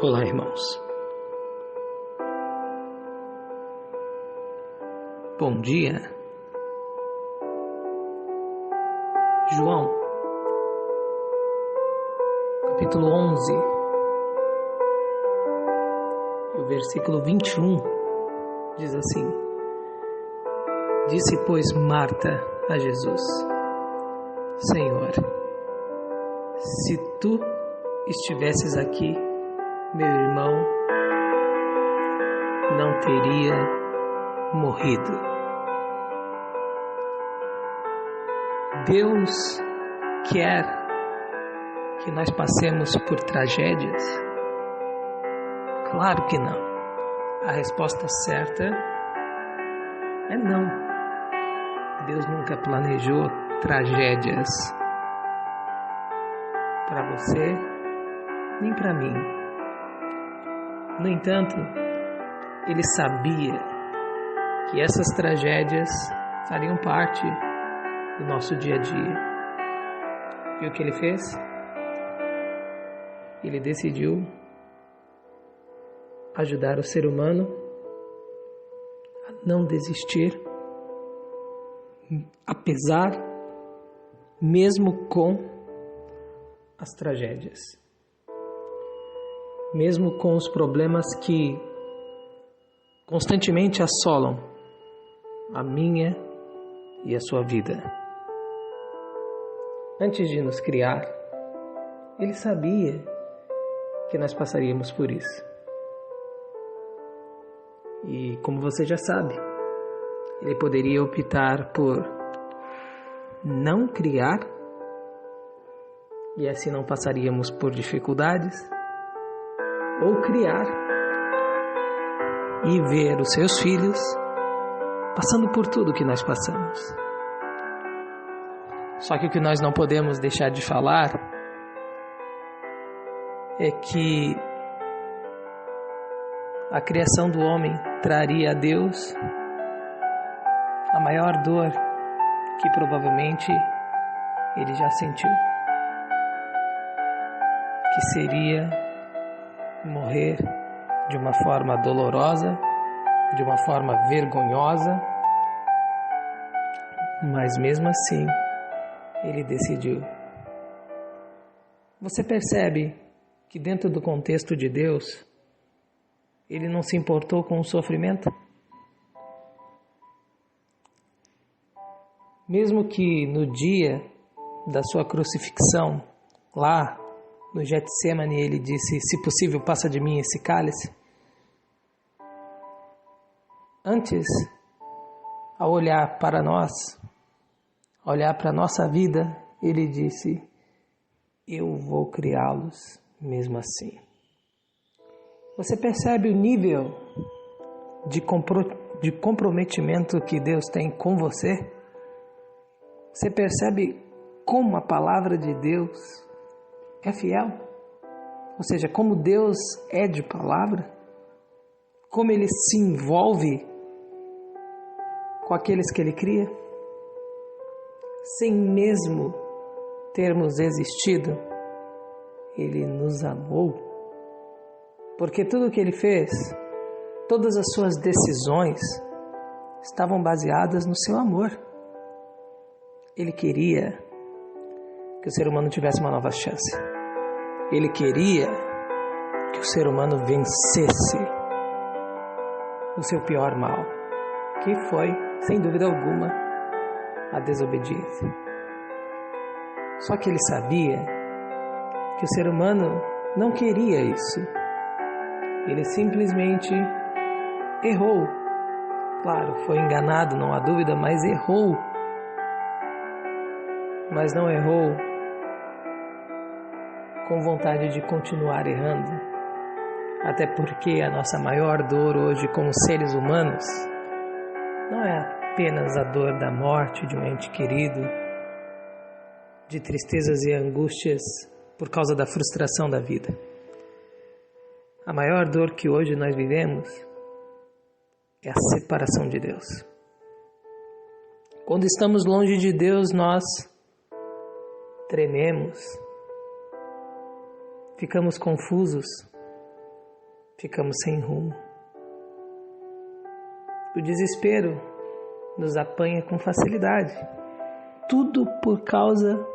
Olá, irmãos. Bom dia. João, capítulo 11, o versículo 21, diz assim: Disse, pois, Marta a Jesus: Senhor, se tu estivesses aqui, meu irmão não teria morrido. Deus quer que nós passemos por tragédias? Claro que não. A resposta certa é não. Deus nunca planejou tragédias para você nem para mim. No entanto, Ele sabia que essas tragédias fariam parte do nosso dia a dia. E o que Ele fez? Ele decidiu ajudar o ser humano a não desistir, apesar, mesmo com as tragédias. Mesmo com os problemas que constantemente assolam a minha e a sua vida. Antes de nos criar, Ele sabia que nós passaríamos por isso. E como você já sabe, Ele poderia optar por não criar, e assim não passaríamos por dificuldades, ou criar e ver os seus filhos passando por tudo que nós passamos. Só que o que nós não podemos deixar de falar é que a criação do homem traria a Deus a maior dor que provavelmente ele já sentiu, que seria morrer de uma forma dolorosa, de uma forma vergonhosa, mas mesmo assim Ele decidiu. Você percebe que dentro do contexto de Deus, Ele não se importou com o sofrimento? Mesmo que no dia da sua crucifixão, lá no Getsemane, Ele disse: se possível, passa de mim esse cálice. Antes, ao olhar para nós, ao olhar para a nossa vida, Ele disse: eu vou criá-los mesmo assim. Você percebe o nível de comprometimento que Deus tem com você? Você percebe como a palavra de Deus é fiel? Ou seja, como Deus é de palavra? Como Ele se envolve com aqueles que Ele cria? Sem mesmo termos existido, Ele nos amou. Porque tudo o que Ele fez, todas as suas decisões, estavam baseadas no seu amor. Ele queria que o ser humano tivesse uma nova chance. Ele queria que o ser humano vencesse o seu pior mal, que foi, sem dúvida alguma, a desobediência. Só que Ele sabia que o ser humano não queria isso. Ele simplesmente errou. Claro, foi enganado, não há dúvida, mas errou. Mas não errou com vontade de continuar errando. Até porque a nossa maior dor hoje como seres humanos não é apenas a dor da morte de um ente querido, de tristezas e angústias por causa da frustração da vida. A maior dor que hoje nós vivemos é a separação de Deus. Quando estamos longe de Deus, nós trememos, ficamos confusos, ficamos sem rumo. O desespero nos apanha com facilidade. Tudo por causa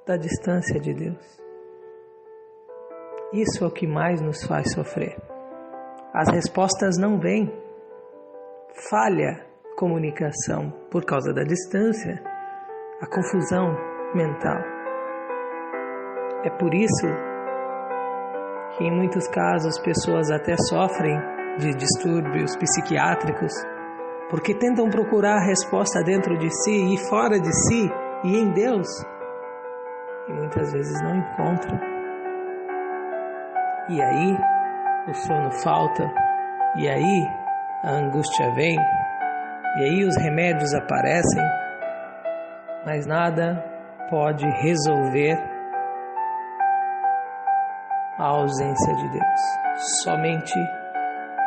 da distância de Deus. Isso é o que mais nos faz sofrer. As respostas não vêm. Falha comunicação por causa da distância, a confusão mental. É por isso que em muitos casos pessoas até sofrem de distúrbios psiquiátricos, porque tentam procurar a resposta dentro de si e fora de si e em Deus, e muitas vezes não encontram. E aí o sono falta, e aí a angústia vem, e aí os remédios aparecem, mas nada pode resolver a ausência de Deus, somente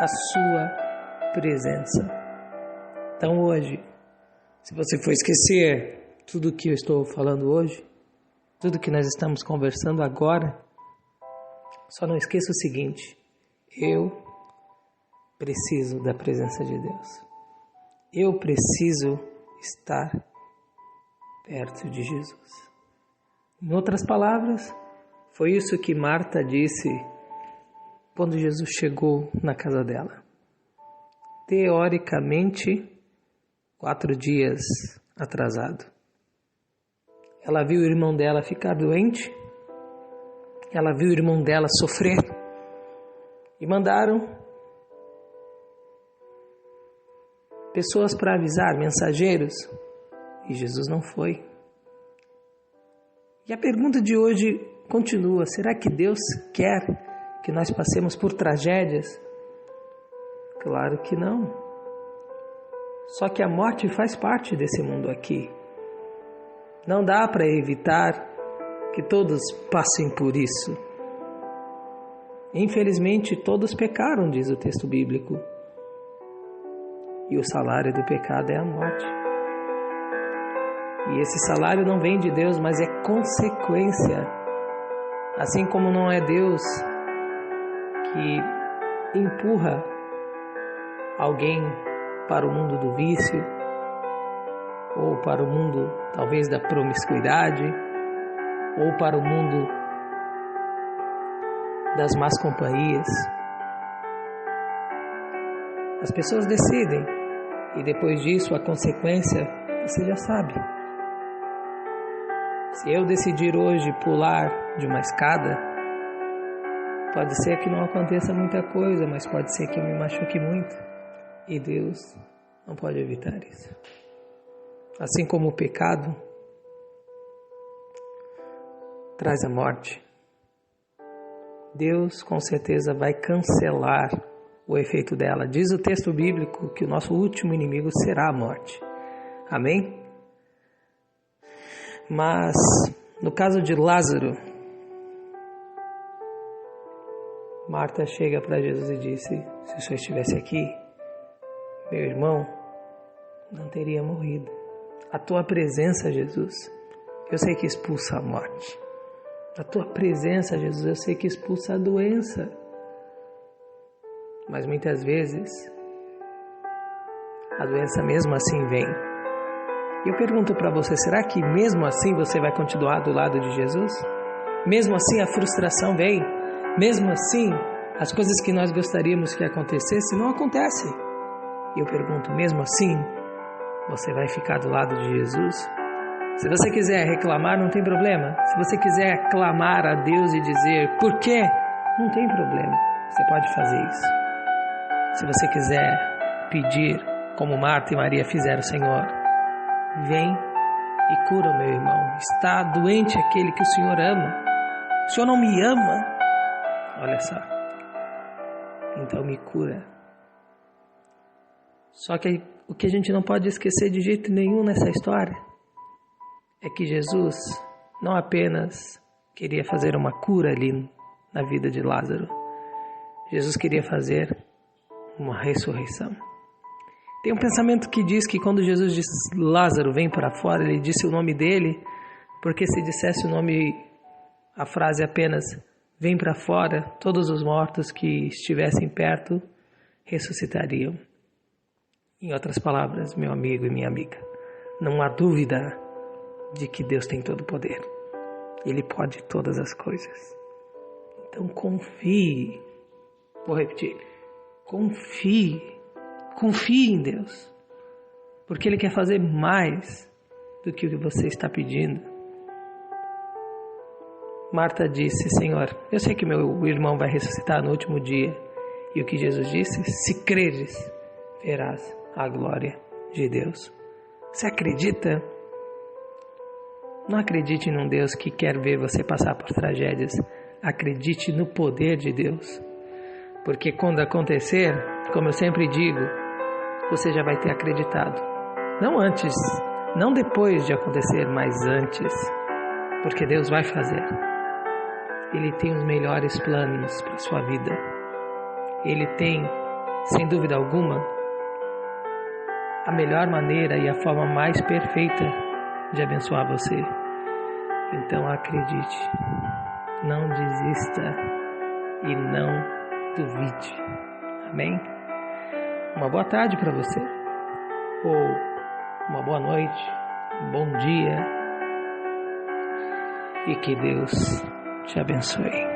a sua presença. Então hoje, se você for esquecer tudo o que eu estou falando hoje, tudo que nós estamos conversando agora, só não esqueça o seguinte: eu preciso da presença de Deus. Eu preciso estar perto de Jesus. Em outras palavras, foi isso que Marta disse quando Jesus chegou na casa dela. Teoricamente, 4 dias atrasado. Ela viu o irmão dela ficar doente, ela viu o irmão dela sofrer, e mandaram pessoas para avisar, mensageiros, e Jesus não foi. E a pergunta de hoje continua: será que Deus quer que nós passemos por tragédias? Claro que não. Só que a morte faz parte desse mundo aqui. Não dá para evitar que todos passem por isso. Infelizmente, todos pecaram, diz o texto bíblico. E o salário do pecado é a morte. E esse salário não vem de Deus, mas é consequência. Assim como não é Deus que empurra alguém para o mundo do vício, ou para o mundo talvez da promiscuidade, ou para o mundo das más companhias. As pessoas decidem, e depois disso a consequência você já sabe. Se eu decidir hoje pular de uma escada, pode ser que não aconteça muita coisa, mas pode ser que eu me machuque muito, e Deus não pode evitar isso. Assim como o pecado traz a morte, Deus com certeza vai cancelar o efeito dela. Diz o texto bíblico que o nosso último inimigo será a morte. Amém? Mas no caso de Lázaro, Marta chega para Jesus e disse: se o Senhor estivesse aqui, meu irmão não teria morrido. A tua presença, Jesus, eu sei que expulsa a morte. A tua presença, Jesus, eu sei que expulsa a doença. Mas muitas vezes a doença mesmo assim vem. E eu pergunto para você, será que mesmo assim você vai continuar do lado de Jesus? Mesmo assim a frustração vem? Mesmo assim as coisas que nós gostaríamos que acontecessem não acontecem? E eu pergunto, mesmo assim você vai ficar do lado de Jesus? Se você quiser reclamar, não tem problema. Se você quiser clamar a Deus e dizer por quê, não tem problema. Você pode fazer isso. Se você quiser pedir, como Marta e Maria fizeram, Senhor, vem e cura o meu irmão. Está doente aquele que o Senhor ama. O Senhor não me ama? Olha só. Então me cura. Só que o que a gente não pode esquecer de jeito nenhum nessa história é que Jesus não apenas queria fazer uma cura ali na vida de Lázaro. Jesus queria fazer uma ressurreição. Tem um pensamento que diz que quando Jesus disse Lázaro, vem para fora, ele disse o nome dele, porque se dissesse o nome, a frase apenas vem para fora, todos os mortos que estivessem perto ressuscitariam. Em outras palavras, meu amigo e minha amiga, não há dúvida de que Deus tem todo o poder. Ele pode todas as coisas. Então confie. Vou repetir. Confie em Deus. Porque Ele quer fazer mais do que o que você está pedindo. Marta disse, Senhor, eu sei que meu irmão vai ressuscitar no último dia. E o que Jesus disse? Se creres, verás a glória de Deus. Você acredita? Não acredite num Deus que quer ver você passar por tragédias. Acredite no poder de Deus. Porque quando acontecer, como eu sempre digo, você já vai ter acreditado. Não antes, não depois de acontecer, mas antes. Porque Deus vai fazer. Ele tem os melhores planos para a sua vida. Ele tem, sem dúvida alguma, a melhor maneira e a forma mais perfeita de abençoar você. Então acredite, não desista e não duvide. Amém? Uma boa tarde para você, ou uma boa noite, um bom dia, e que Deus te abençoe.